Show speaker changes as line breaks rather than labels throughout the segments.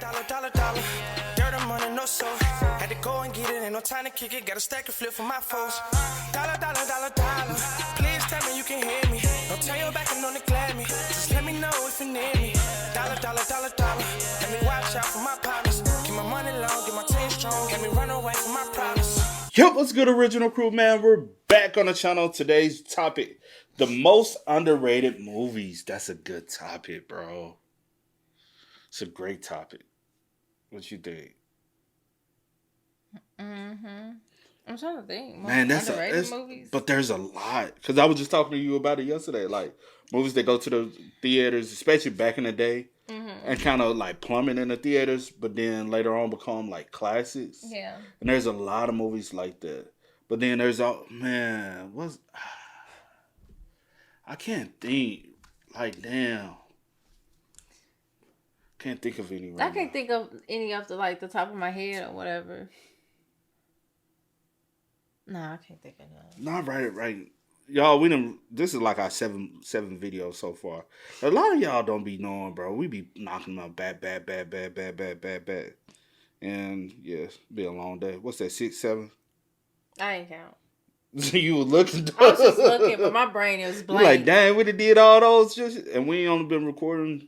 Dollar. Dirt and money, no soul. Had to go and get it, ain't no time to kick it. Got a stack and flip for my foes. Dollar. Please tell me you can hear me. Don't turn your back and don't neglect me. Just let me know if you need me. Dollar. Let me watch out for my partners. Keep my money long, get my team strong. Let me run away from my problems.
Yo, what's good, original crew, man? We're back on the channel. Today's topic, the most underrated movies. That's a good topic, bro. It's a great topic. What you think?
I'm trying to think.
Man, that's
underrated movies.
But there's a lot. Because I was just talking to you about it yesterday. Like, movies that go to the theaters, especially back in the day, and kind of like plumbing in the theaters, but then later on become like classics.
Yeah.
And there's a lot of movies like that. But then there's I can't think. Like, damn. Can't think of any right
I can't think of any off the top of my head or whatever. Nah, I can't think of none.
Not right. Y'all, this is like our seven videos so far. A lot of y'all don't be knowing, bro. We be knocking them out bad. And yeah, be a long day. What's that, 6, 7?
I ain't count.
You were looking.
I was just looking, but my brain is blank.
You like, dang, we done did all those, and we ain't only been recording.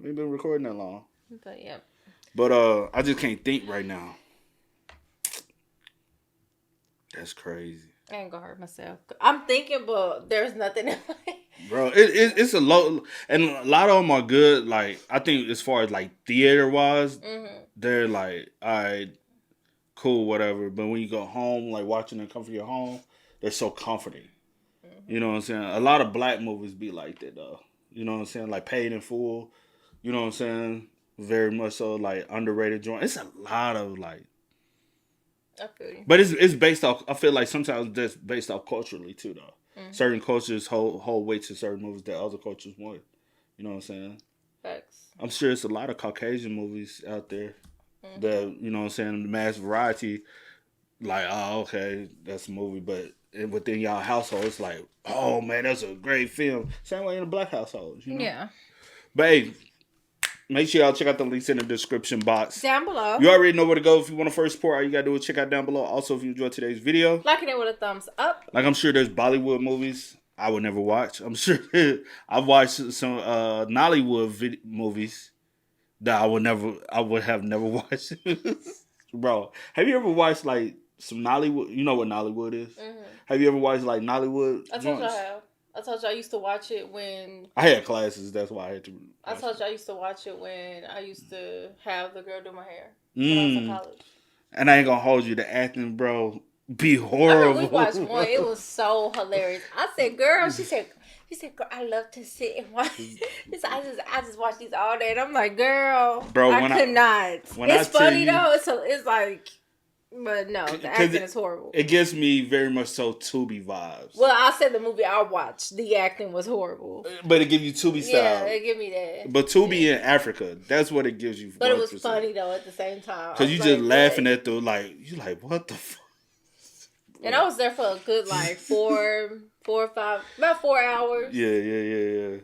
We ain't been recording that long.
But yeah.
But I just can't think right now. That's crazy.
I ain't gonna hurt myself. I'm thinking, but there's nothing in my head.
Bro, it's a low, and a lot of them are good. Like, I think as far as like theater wise, they're like, all right, cool, whatever. But when you go home, like watching them come from your home, they're so comforting. You know what I'm saying? A lot of black movies be like that though. You know what I'm saying? Like Paid in Full. You know what I'm saying? Very much so, like underrated joint. It's a lot of like.
I feel you.
But it's based off. I feel like sometimes that's based off culturally too, though. Certain cultures hold weight to certain movies that other cultures won't. You know what I'm saying?
Facts.
I'm sure it's a lot of Caucasian movies out there that, you know what I'm saying, the mass variety. Like, oh, okay, that's a movie, but within y'all household, it's like, oh man, that's a great film. Same way in a black household, you know?
Yeah.
But hey, make sure y'all check out the links in the description box.
Down below.
You already know where to go if you want to first support. All you got to do is check out down below. Also, if you enjoyed today's video,
liking it with a thumbs up.
Like, I'm sure there's Bollywood movies I would never watch. I'm sure I've watched some Nollywood movies that I would have never watched. Bro, have you ever watched like some Nollywood? You know what Nollywood is? Have you ever watched like Nollywood?
I told you I have. I told you I used to watch it when
I had classes. That's why I had to.
I told you I used to watch it when I used to have the girl do my hair when I was in college.
And I ain't gonna hold you. The acting, bro, be horrible.
We watched one. It was so hilarious. I said, "Girl," she said, "Girl, I love to sit and watch." She said, I just watch these all day." And I'm like, "Girl, bro, I could not." It's funny though. It's like. But no, the acting is horrible.
It gives me very much so Tubi vibes.
Well, I said the movie I watched, the acting was horrible.
But it gives you Tubi style.
Yeah, it give me that.
But Tubi in Africa, that's what it gives you.
But 100%. It was funny though at the same time.
Because you just laughing at the you like, what the fuck?
And I was there for a good like 4 or 5, about 4 hours.
Yeah.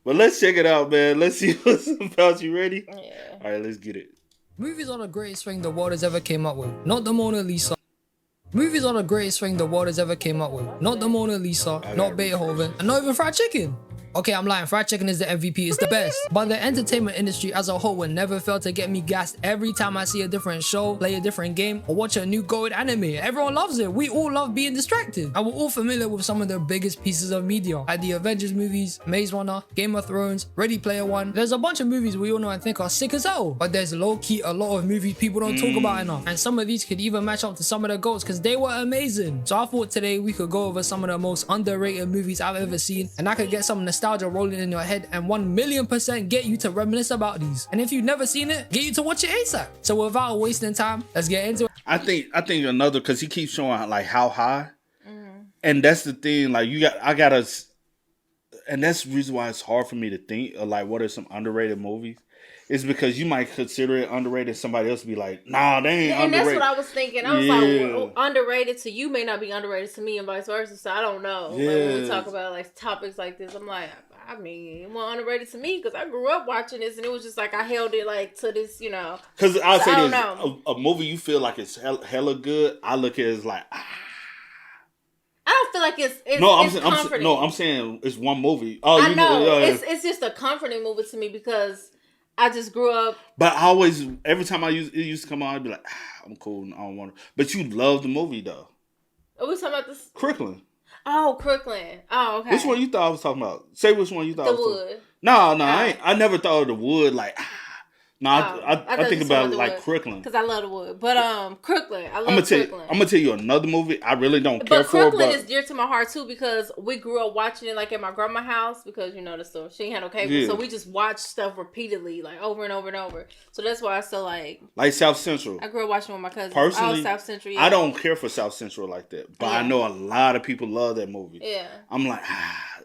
But let's check it out, man. Let's see what's about. You ready?
Yeah.
All right, let's get it.
Movies are the greatest thing the world has ever came up with, not the Mona Lisa. Movies are the greatest thing the world has ever came up with, not the Mona Lisa, not Beethoven, and not even fried chicken. Okay, I'm lying, fried chicken is the MVP, it's the best. But the entertainment industry as a whole will never fail to get me gassed every time I see a different show, play a different game, or watch a new goated anime. Everyone loves it, we all love being distracted. And we're all familiar with some of the biggest pieces of media, like the Avengers movies, Maze Runner, Game of Thrones, Ready Player One. There's a bunch of movies we all know and think are sick as hell, but there's low-key a lot of movies people don't talk about enough. And some of these could even match up to some of the GOATs because they were amazing. So I thought today we could go over some of the most underrated movies I've ever seen, and I could get some nostalgia rolling in your head and 1,000,000% get you to reminisce about these. And if you've never seen it, get you to watch it ASAP. So without wasting time, let's get into it.
I think another, because he keeps showing like how high, and that's the thing. Like and that's the reason why it's hard for me to think of like what are some underrated movies. It's because you might consider it underrated. Somebody else be like, nah, they ain't underrated.
And that's what I was thinking. I was like, well, underrated to you may not be underrated to me and vice versa. So I don't know.
Yeah.
Like, when we talk about like topics like this, I'm like, I mean, it wasn't underrated to me because I grew up watching this and it was just like I held it like to this, you know.
Because I'll say this, a movie you feel like it's hella good, I look at it as like,
I don't feel like it's comforting.
I'm saying it's one movie.
I know. It's just a comforting movie to me because I just grew up.
But every time it used to come on, I'd be like, I'm cool, I don't want to. But you love the movie, though.
Are we talking about this?
Crooklyn.
Oh, Crooklyn. Oh, okay.
Which one you thought I was talking about? Say which one you thought I was talking
about.
No, I never thought of the Wood like, I think about it like Crooklyn.
Because I love the Wood. But Crooklyn. I love Crooklyn.
I'm going to tell you another movie I really don't care for.
Crooklyn is dear to my heart too because we grew up watching it like at my grandma's house because you know the story. She ain't had no cable. Yeah. So we just watched stuff repeatedly like over and over and over. So that's why I still like
South Central.
I grew up watching with my cousins.
Personally,
South Central.
Yeah. I don't care for South Central like that. But I know a lot of people love that movie.
Yeah.
I'm like,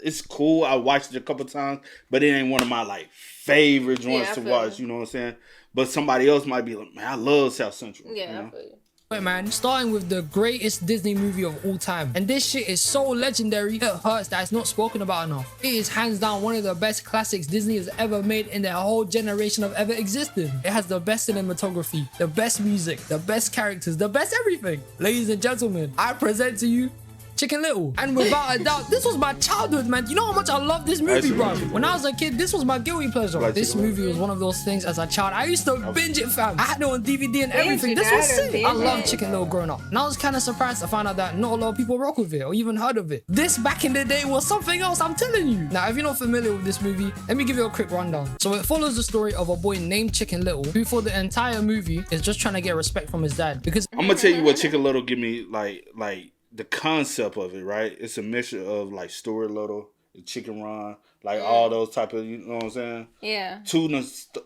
it's cool. I watched it a couple times, but it ain't one of my like favorite joints to watch. You know what I'm saying? But somebody else might be like, man, I love South Central.
Yeah,
you know?
I feel you.
Wait, man, starting with the greatest Disney movie of all time. And this shit is so legendary, it hurts that it's not spoken about enough. It is hands down one of the best classics Disney has ever made in their whole generation of ever existing. It has the best cinematography, the best music, the best characters, the best everything. Ladies and gentlemen, I present to you Chicken Little. And without a doubt, this was my childhood, man. You know how much I love this movie, bro. When I was a kid, this was my guilty pleasure. This movie was one of those things as a child. I used to binge it, fam. I had it on DVD and everything. This was sick. I loved Chicken Little growing up. And I was kind of surprised to find out that not a lot of people rock with it or even heard of it. This back in the day was something else, I'm telling you. Now, if you're not familiar with this movie, let me give you a quick rundown. So it follows the story of a boy named Chicken Little who for the entire movie is just trying to get respect from his dad. Because
I'm going to tell you what Chicken Little give me like the concept of it, right? It's a mixture of like Stuart Little, Chicken Run, like all those type of, you know what I'm saying?
Yeah.
Too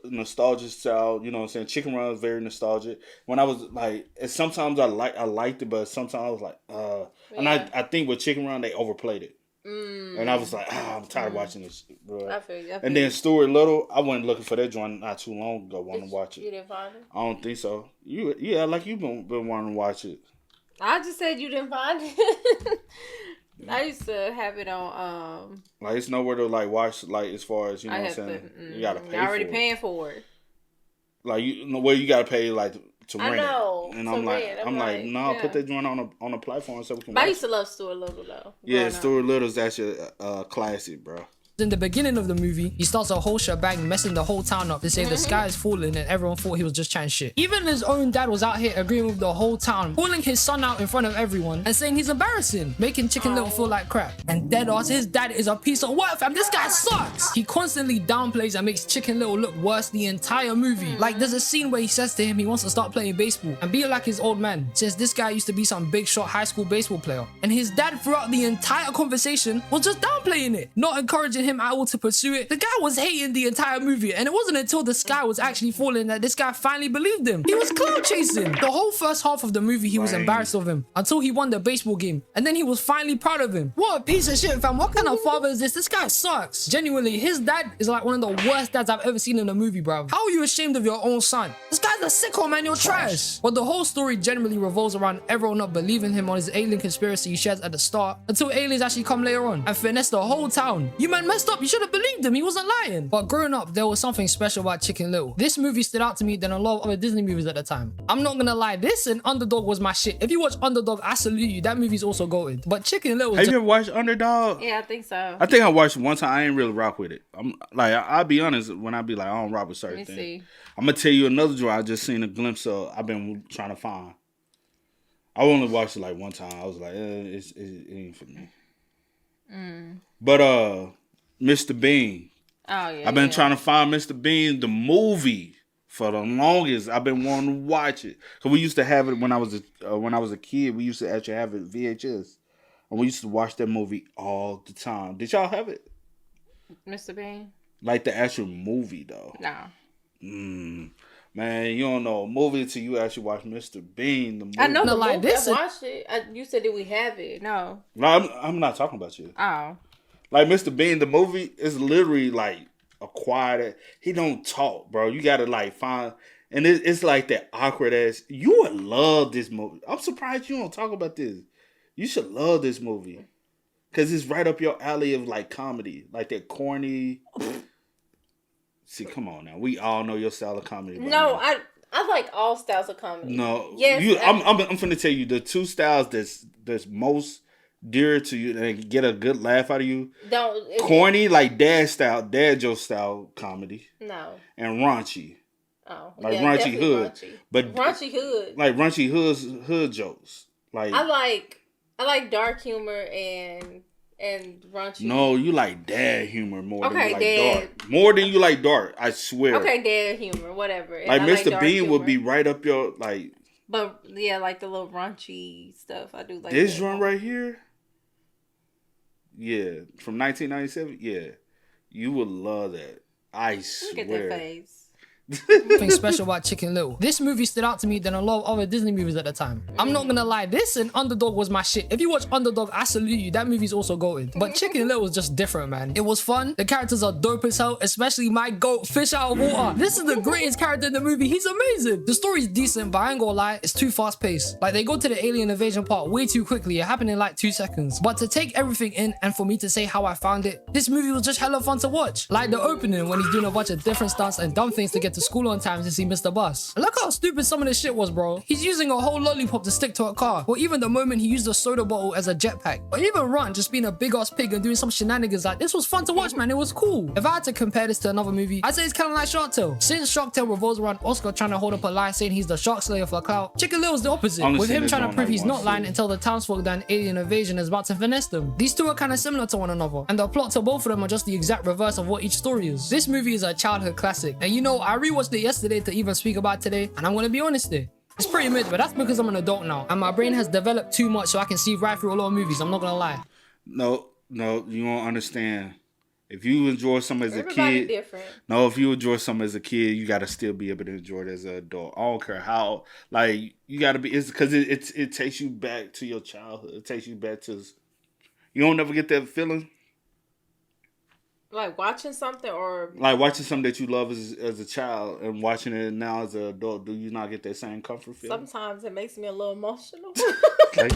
nostalgic style, you know what I'm saying? Chicken Run is very nostalgic. When I was like, sometimes I liked it, but sometimes I was like, And I think with Chicken Run, they overplayed it. And I was like, I'm tired of watching this shit, bro.
I feel you.
And then Stuart Little, I went looking for that joint not too long ago, wanting to watch it.
You didn't find it?
I don't think so. Like you've been wanting to watch it.
I just said you didn't find it. I used to have it on.
Like it's nowhere to like watch. Like as far as you know, what I'm saying, you gotta pay.
You're already paying for it.
Like you gotta pay like to rent
it.
And I'm like, no, put that joint on a platform so we can.
But I used to love Stuart Little though.
Yeah, Stuart Little's actually a classic, bro.
In the beginning of the movie, he starts a whole shebang messing the whole town up to say the sky is falling and everyone thought he was just chatting shit. Even his own dad was out here agreeing with the whole town, calling his son out in front of everyone and saying he's embarrassing, making Chicken Little feel like crap. And dead ass, his dad is a piece of work, fam. This guy sucks. He constantly downplays and makes Chicken Little look worse the entire movie. Like there's a scene where he says to him he wants to start playing baseball and be like his old man, since this guy used to be some big shot high school baseball player. And his dad throughout the entire conversation was just downplaying it, not encouraging him at all to pursue it. The guy was hating the entire movie, and it wasn't until the sky was actually falling that this guy finally believed him. He was cloud chasing. The whole first half of the movie, he was embarrassed of him until he won the baseball game, and then he was finally proud of him. What a piece of shit, fam. What kind of father is this? This guy sucks. Genuinely, his dad is like one of the worst dads I've ever seen in a movie, bro. How are you ashamed of your own son? This guy's a sicko, man. You're trash. But the whole story generally revolves around everyone not believing him on his alien conspiracy he shares at the start until aliens actually come later on and finesse the whole town. You man messed up. You should have believed him. He wasn't lying. But growing up, there was something special about Chicken Little. This movie stood out to me than a lot of other Disney movies at the time. I'm not gonna lie, this and Underdog was my shit. If you watch Underdog, I salute you. That movie's also goated. But Chicken Little.
Have you ever watched Underdog?
Yeah, I think so.
I think I watched it one time. I ain't really rock with it. I'm like, I'll be honest, when I be like, I don't rock with certain things. I'm gonna tell you another joint I just seen a glimpse of. I've been trying to find. I only watched it like one time. I was like, it ain't for me. But Mr. Bean.
Oh yeah.
I've been trying to find Mr. Bean the movie for the longest. I've been wanting to watch it because we used to have it when I was a kid. We used to actually have it VHS, and we used to watch that movie all the time. Did y'all have it?
Mr. Bean.
Like the actual movie though.
No.
Man, you don't know a movie until you actually watch Mr. Bean. The movie.
I know the movie. I watched it. You said that we have it. No.
No, I'm not talking about you.
Oh.
Like Mr. Bean, the movie is literally like a quiet. He don't talk, bro. You gotta like find, and it's like that awkward ass. You would love this movie. I'm surprised you don't talk about this. You should love this movie. Because it's right up your alley of like comedy. Like that corny. See, come on now. We all know your style of comedy.
No, I like all styles of comedy.
No.
Yes.
I'm finna tell you the two styles that's most dear to you and get a good laugh out of you. Corny, like dad joke style comedy.
No.
And raunchy.
Oh,
like
yeah,
raunchy hood.
Raunchy.
But
raunchy hood.
Like raunchy hood jokes. Like
I like dark humor and raunchy.
No, you like dad humor more than you like
dad.
dark. More than you like dark, I swear.
Okay, dad humor, whatever. And
like Mr. Bean
humor.
would be right up your like.
But yeah, like the little raunchy stuff. I do like
this one right here. Yeah, from 1997. Yeah, you would love that. I swear.
Look at that face.
Something special about Chicken Little. This movie stood out to me than a lot of other Disney movies at the time. I'm not gonna lie, this and Underdog was my shit. If you watch Underdog, I salute you. That movie's also goated. But Chicken Little was just different, man. It was fun. The characters are dope as hell, especially my goat, Fish Out of Water. This is the greatest character in the movie. He's amazing. The story's decent, but I ain't gonna lie, it's too fast paced. Like they go to the alien invasion part way too quickly. It happened in like 2 seconds. But to take everything in and for me to say how I found it, this movie was just hella fun to watch. Like the opening when he's doing a bunch of different stunts and dumb things to get to school on time to see Mr. Bus. Look how stupid some of this shit was, bro. He's using a whole lollipop to stick to a car. Or even the moment he used a soda bottle as a jetpack. Or even Ron just being a big ass pig and doing some shenanigans like this was fun to watch, man. It was cool. If I had to compare this to another movie, I'd say it's kind of like Shark Tale. Since Shark Tale revolves around Oscar trying to hold up a lie saying he's the shark slayer for clout, Chicken Little's the opposite. With him trying to prove he's not lying until the townsfolk that an alien invasion is about to finesse them. These two are kind of similar to one another. And the plot to both of them are just the exact reverse of what each story is. This movie is a childhood classic. And you know, I rewatched it yesterday to even speak about today, and I'm gonna be honest there. It's pretty mid, but that's because I'm an adult now, and my brain has developed too much so I can see right through a lot of movies. I'm not gonna lie.
No, you don't understand. If you enjoy something as a kid,
different.
No, if you enjoy something as a kid, you gotta still be able to enjoy it as an adult. I don't care how, like you gotta be. It's because it takes you back to your childhood. It takes you back to. You don't never get that feeling.
Like watching something or...
Like watching something that you love as a child and watching it now as an adult, do you not get that same comfort feeling?
Sometimes it makes me a little emotional.
Like,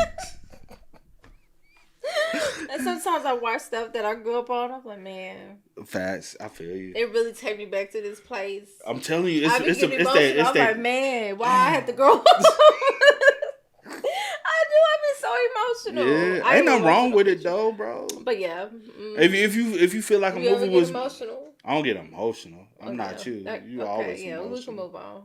and sometimes I watch stuff that I grew up on. I'm like, man.
Facts. I feel you.
It really takes me back to this place.
I'm telling you,
I'm like, man, why I had to grow up? I be so emotional.
Yeah, ain't nothing wrong with it though, bro.
But yeah,
if you feel like a movie was
emotional,
I don't get emotional. I'm not you. You always emotional.
We can move on.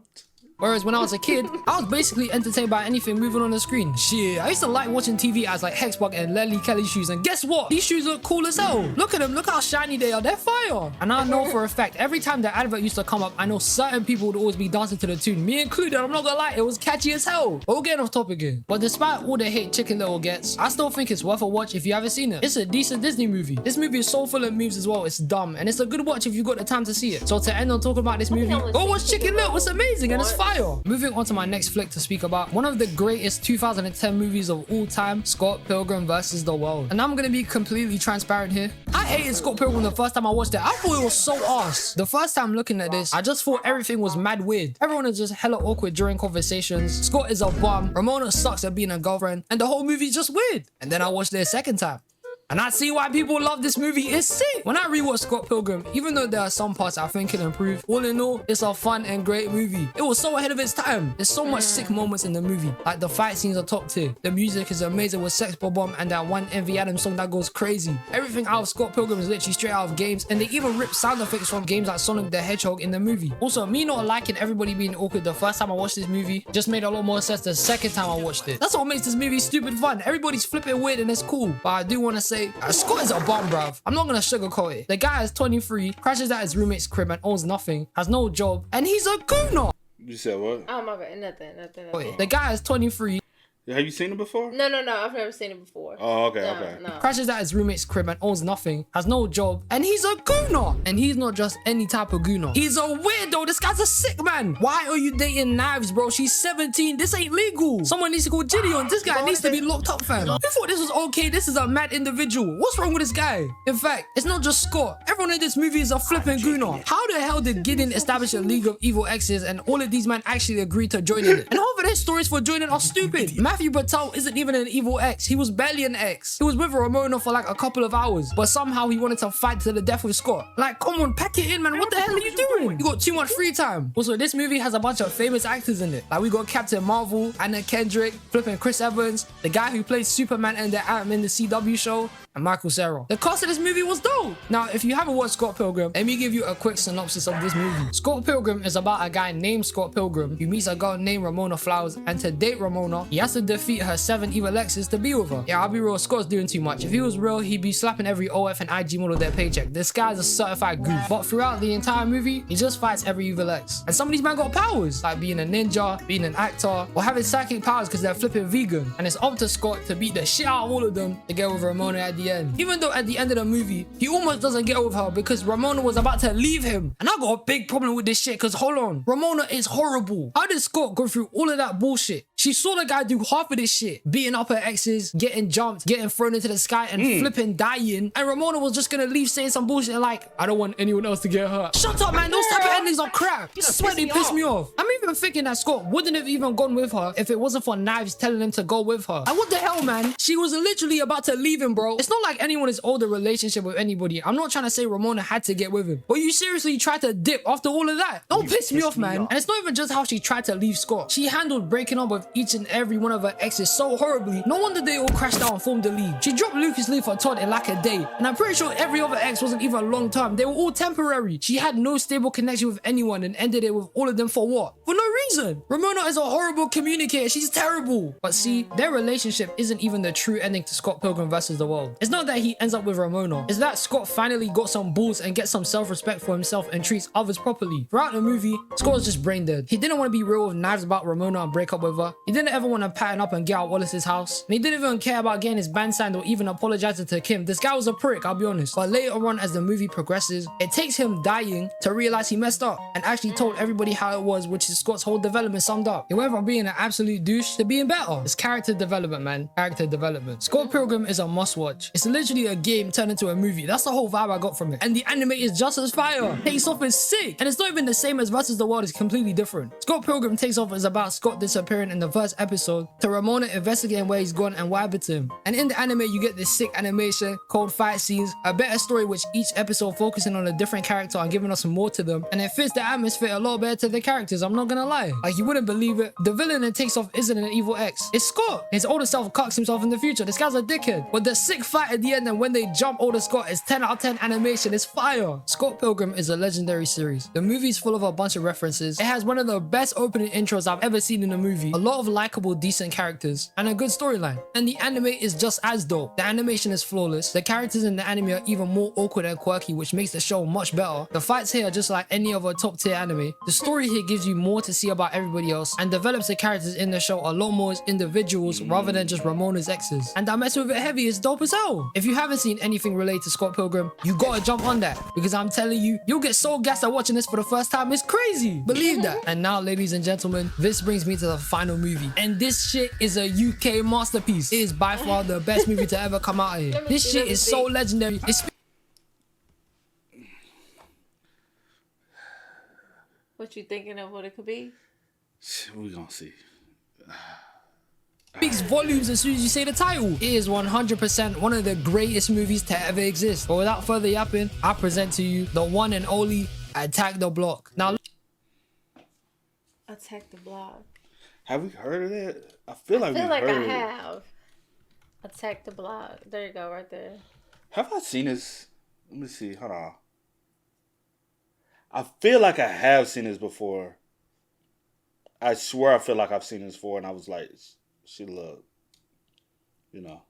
Whereas when I was a kid, I was basically entertained by anything moving on the screen. Shit, I used to like watching TV ads like Hexbug and Lely Kelly shoes, and guess what? These shoes look cool as hell. Look at them, look how shiny they are, they're fire. And I know for a fact, every time the advert used to come up, I know certain people would always be dancing to the tune, me included. I'm not gonna lie, it was catchy as hell. We're getting off topic here. But despite all the hate Chicken Little gets, I still think it's worth a watch if you haven't seen it. It's a decent Disney movie. This movie is so full of memes as well, it's dumb, and it's a good watch if you got the time to see it. So to end on talking about this movie, go watch Chicken Little, it's amazing and it's fire. Moving on to my next flick to speak about, one of the greatest 2010 movies of all time, Scott Pilgrim vs. the World. And I'm gonna be completely transparent here. I hated Scott Pilgrim the first time I watched it. I thought it was so arse. The first time looking at this, I just thought everything was mad weird. Everyone is just hella awkward during conversations. Scott is a bum. Ramona sucks at being a girlfriend. And the whole movie's just weird. And then I watched it a second time. And I see why people love this movie. It's sick. When I rewatch Scott Pilgrim, even though there are some parts I think can improve, all in all, it's a fun and great movie. It was so ahead of its time. There's so much sick moments in the movie. Like the fight scenes are top tier. The music is amazing with Sex Bomb and that one Envy Adams song that goes crazy. Everything out of Scott Pilgrim is literally straight out of games, and they even rip sound effects from games like Sonic the Hedgehog in the movie. Also, me not liking everybody being awkward the first time I watched this movie just made a lot more sense the second time I watched it. That's what makes this movie stupid fun. Everybody's flipping weird and it's cool. But I do want to say, Scott is a bum, bruv. I'm not gonna sugarcoat it. The guy is 23, crashes at his roommate's crib and owns nothing, has no job, and he's a gooner.
You said what?
Oh my god, nothing.
The guy is 23.
Have you seen it before?
No, I've never seen it before.
Oh, okay.
No.
Crashes at his roommate's crib and owns nothing, has no job, and he's a gooner. And he's not just any type of gooner. He's a weirdo. This guy's a sick man. Why are you dating Knives, bro? She's 17. This ain't legal. Someone needs to call Gideon. This guy needs to be locked up, fam. You thought this was okay? This is a mad individual. What's wrong with this guy? In fact, it's not just Scott. Everyone in this movie is a flipping gooner. How the hell did Gideon establish a league of evil exes and all of these men actually agreed to join in it? And over of their stories for joining are stupid. Matthew Patel isn't even an evil ex. He was barely an ex. He was with Ramona for like a couple of hours, but somehow he wanted to fight to the death with Scott. Like, come on, pack it in, man. What the hell are you doing? You got too much free time. Also, this movie has a bunch of famous actors in it. Like, we got Captain Marvel, Anna Kendrick, flipping Chris Evans, the guy who played Superman and the Atom in the CW show, and Michael Cera. The cast of this movie was dope. Now, if you haven't watched Scott Pilgrim, let me give you a quick synopsis of this movie. Scott Pilgrim is about a guy named Scott Pilgrim who meets a girl named Ramona Flowers, and to date Ramona, he has to defeat her 7 evil exes to be with her. Yeah, I'll be real, Scott's doing too much. If he was real, he'd be slapping every OF and IG model their paycheck. This guy's a certified goof. But throughout the entire movie, he just fights every evil ex. And some of these men got powers, like being a ninja, being an actor, or having psychic powers because they're flipping vegan. And it's up to Scott to beat the shit out of all of them to get with Ramona at the end. Even though at the end of the movie, he almost doesn't get with her because Ramona was about to leave him. And I got a big problem with this shit because hold on, Ramona is horrible. How did Scott go through all of that bullshit? She saw the guy do half of this shit, beating up her exes, getting jumped, getting thrown into the sky and flipping dying. And Ramona was just gonna leave saying some bullshit like, I don't want anyone else to get hurt. Shut up, man. Those type of endings are crap. I swear they piss me off. I'm even thinking that Scott wouldn't have even gone with her if it wasn't for Knives telling him to go with her. And what the hell, man? She was literally about to leave him, bro. It's not like anyone is owed a relationship with anybody. I'm not trying to say Ramona had to get with him, but you seriously tried to dip after all of that. Don't piss me off, man. And it's not even just how she tried to leave Scott. She handled breaking up with each and every one of her exes so horribly. No wonder they all crashed out and formed a league. She dropped Lucas Lee for Todd in like a day, and I'm pretty sure every other ex wasn't even long term. They were all temporary. She had no stable connection with anyone and ended it with all of them for what? For no reason. Ramona is a horrible communicator. She's terrible. But see, their relationship isn't even the true ending to Scott Pilgrim versus the World. It's not that he ends up with Ramona. It's that Scott finally got some balls and gets some self-respect for himself and treats others properly. Throughout the movie, Scott was just brain dead. He didn't want to be real with Knives about Ramona and break up with her. He didn't ever want to pattern up and get out Wallace's house. And he didn't even care about getting his band signed or even apologizing to Kim. This guy was a prick, I'll be honest. But later on, as the movie progresses, it takes him dying to realize he messed up and actually told everybody how it was, which is Scott's whole development summed up. He went from being an absolute douche to being better. It's character development, man. Character development. Scott Pilgrim is a must watch. It's literally a game turned into a movie. That's the whole vibe I got from it. And the anime is just as fire. Takes Off is sick. And it's not even the same as Versus the World. It's completely different. Scott Pilgrim Takes Off is about Scott disappearing in the first episode to Ramona investigating where he's gone and what happened to him. And in the anime, you get this sick animation, cold fight scenes, a better story which each episode focusing on a different character and giving us more to them. And it fits the atmosphere a lot better to the characters, I'm not gonna lie. Like, you wouldn't believe it. The villain in Takes Off isn't an evil ex. It's Scott. His older self cucks himself in the future. This guy's a dickhead. But the sick fight at the end and when they jump older Scott is 10 out of 10 animation. It's fire. Scott Pilgrim is a legendary series. The movie's full of a bunch of references. It has one of the best opening intros I've ever seen in a movie. A lot of likable, decent characters and a good storyline. And the anime is just as dope. The animation is flawless. The characters in the anime are even more awkward and quirky, which makes the show much better. The fights here are just like any other top tier anime. The story here gives you more to see about everybody else and develops the characters in the show a lot more as individuals rather than just Ramona's exes. And that mess with it heavy is dope as hell. If you haven't seen anything related to Scott Pilgrim, you gotta jump on that because I'm telling you, you'll get so gassed at watching this for the first time. It's crazy. Believe that. And now, ladies and gentlemen, this brings me to the final movie. And this shit is a UK masterpiece. It is by far the best movie to ever come out of here. This shit is so legendary.
What you thinking of what it could be?
We're gonna see.
Speaks volumes as soon as you say the title. It is 100% one of the greatest movies to ever exist. But without further yapping, I present to you the one and only Attack the Block. Now,
Attack the Block.
Have we heard of that? I feel like
I have. Attack the Block. There you go, right there.
Have I seen this? Let me see. Hold on. I feel like I have seen this before. I swear I feel like I've seen this before, and I was like, she look, you know.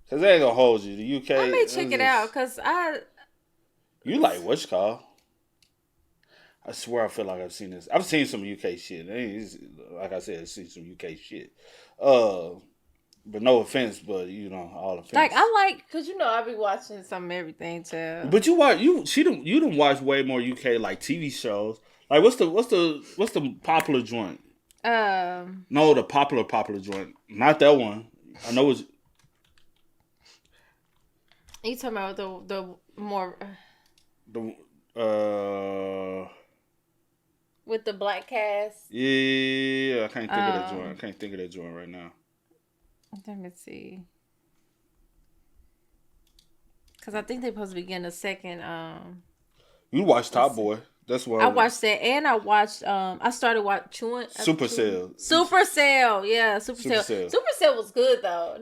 Because they ain't gonna hold you. The UK.
I may check it out, because
You like what's it called? I swear I feel like I've seen this. I've seen some UK shit. Like I said, I've seen some UK shit. But no offense, but you know, all offense.
Like I like, cause you know I be watching some everything too.
But you done watch way more UK like TV shows. Like what's the popular joint? No, the popular joint. Not that one. I know it's.
You talking about the more. With the black cast.
Yeah, I can't think of that joint. I can't think of that joint right now.
Let me see. Because I think they're supposed to be getting a second.
You watched Top Boy. That's what
I watched that, and I watched. I started watching
Supercell.
Supercell, yeah, Supercell. Supercell was good though.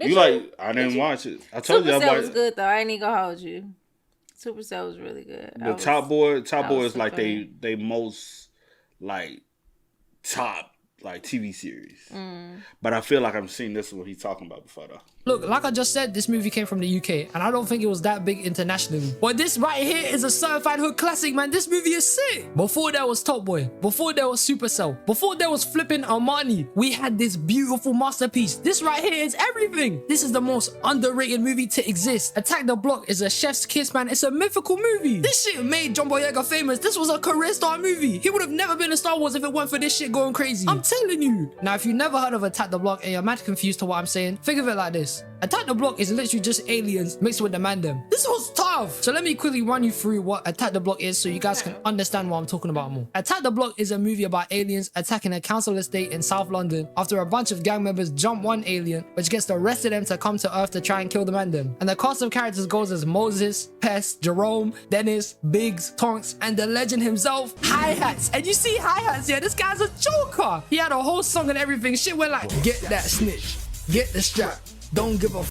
I didn't watch it. I told you I watched.
Supercell was good though. I ain't even gonna hold you. Supercell was really good.
But Top Boy is like they most like top like TV series. But I feel like I'm seeing this is what he's talking about before though.
Look, like I just said, this movie came from the UK, and I don't think it was that big internationally. But this right here is a certified hood classic, man. This movie is sick. Before there was Top Boy, before there was Supercell, before there was flipping Armani, we had this beautiful masterpiece. This right here is everything. This is the most underrated movie to exist. Attack the Block is a chef's kiss, man. It's a mythical movie. This shit made John Boyega famous. This was a career star movie. He would have never been in Star Wars if it weren't for this shit going crazy. I'm telling you. Now, if you've never heard of Attack the Block and you're mad confused to what I'm saying, think of it like this. Attack the Block is literally just aliens mixed with the Mandem. This was tough. So let me quickly run you through what Attack the Block is so you guys can understand what I'm talking about more. Attack the Block is a movie about aliens attacking a council estate in South London after a bunch of gang members jump one alien, which gets the rest of them to come to Earth to try and kill the Mandem. And the cast of characters goes as Moses, Pest, Jerome, Dennis, Biggs, Tonks, and the legend himself, Hi-Hats. And you see Hi-Hats, yeah, this guy's a joker. He had a whole song and everything. Shit went like, get that snitch, get the strap. Don't give a f.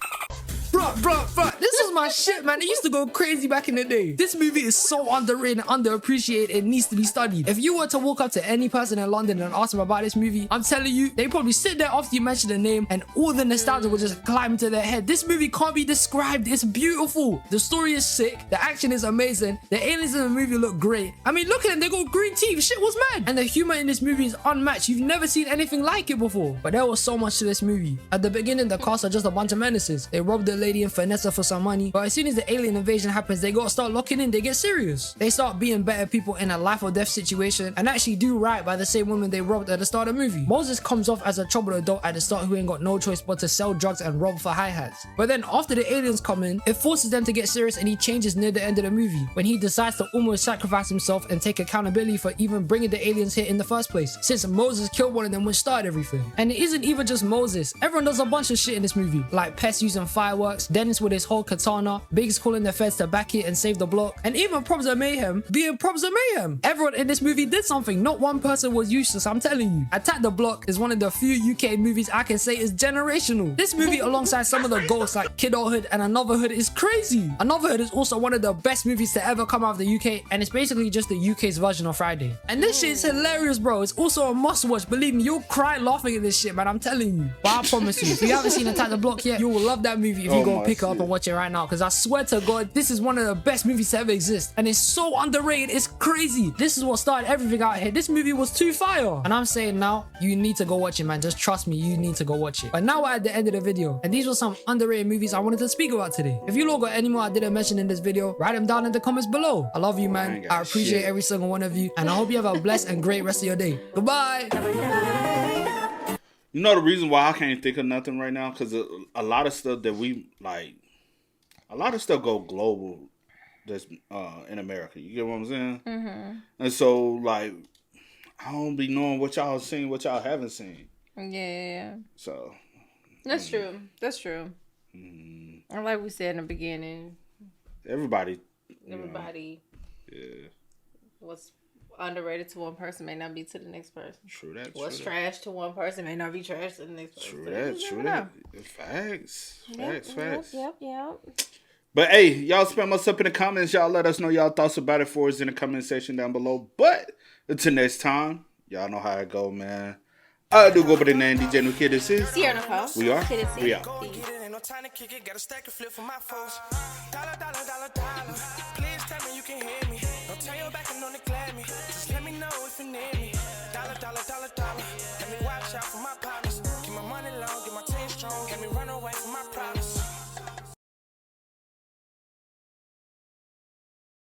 Bruh. This was my shit, man. It used to go crazy back in the day. This movie is so underrated and underappreciated. It needs to be studied. If you were to walk up to any person in London and ask them about this movie, I'm telling you, they probably sit there after you mention the name and all the nostalgia will just climb into their head. This movie can't be described. It's beautiful. The story is sick. The action is amazing. The aliens in the movie look great. I mean, look at them. They got green teeth. Shit was mad. And the humor in this movie is unmatched. You've never seen anything like it before. But there was so much to this movie. At the beginning, the cast are just a bunch of menaces. They robbed the lady and finesse her for some money, but as soon as the alien invasion happens, they gotta start locking in. They get serious. They start being better people in a life or death situation and actually do right by the same woman they robbed at the start of the movie. Moses comes off as a troubled adult at the start who ain't got no choice but to sell drugs and rob for hi-hats. But then after the aliens come in, it forces them to get serious, and he changes near the end of the movie when he decides to almost sacrifice himself and take accountability for even bringing the aliens here in the first place, since Moses killed one of them which started everything. And it isn't even just Moses. Everyone does a bunch of shit in this movie, like Pest using fireworks, Dennis with his whole katana, Biggs calling the feds to back it and save the block, and even Probs of Mayhem being Probs of Mayhem. Everyone in this movie did something. Not one person was useless, I'm telling you. Attack the Block is one of the few UK movies I can say is generational. This movie, alongside some of the GOATs like Kidulthood and Another Hood, is crazy. Another Hood is also one of the best movies to ever come out of the UK, and it's basically just the UK's version of Friday. And this shit is hilarious, bro. It's also a must watch. Believe me, you'll cry laughing at this shit, man. I'm telling you. But I promise you, if you haven't seen Attack the Block yet, you will love that movie if you go pick it up and watch it right now. Because I swear to God, this is one of the best movies to ever exist. And it's so underrated. It's crazy. This is what started everything out here. This movie was too fire. And I'm saying now, you need to go watch it, man. Just trust me, you need to go watch it. But now we're at the end of the video. And these were some underrated movies I wanted to speak about today. If you lot got any more I didn't mention in this video, write them down in the comments below. I love you, man. I appreciate every single one of you. And I hope you have a blessed and great rest of your day. Goodbye.
You know the reason why I can't think of nothing right now? Because a lot of stuff that we like, a lot of stuff go global that's in America. You get what I'm saying? Mm-hmm. And so, like, I don't be knowing what y'all seen, what y'all haven't seen.
Yeah.
So.
That's true. That's true. Mm-hmm. And like we said in the beginning.
Everybody.
Yeah. What's underrated to one person may not be to the next person.
True that.
What's trash to one person may not be trash to the next person.
True that. Facts.
Yep.
But hey, y'all spam us up in the comments. Y'all let us know y'all thoughts about it for us in the comment section down below. But until next time, y'all know how it go, man. I do go by the name DJ New Kid. This is
Sierra Nicole.
We are.
We are.
Time to kick it, got a stack of flip for my foes. Dollar. Please tell me you can hear me. Don't turn your back and don't neglect me. Just let me know if you need me. Dollar. Let me watch out for my partners. Keep my money long, get my team strong. Let me run away from my problems.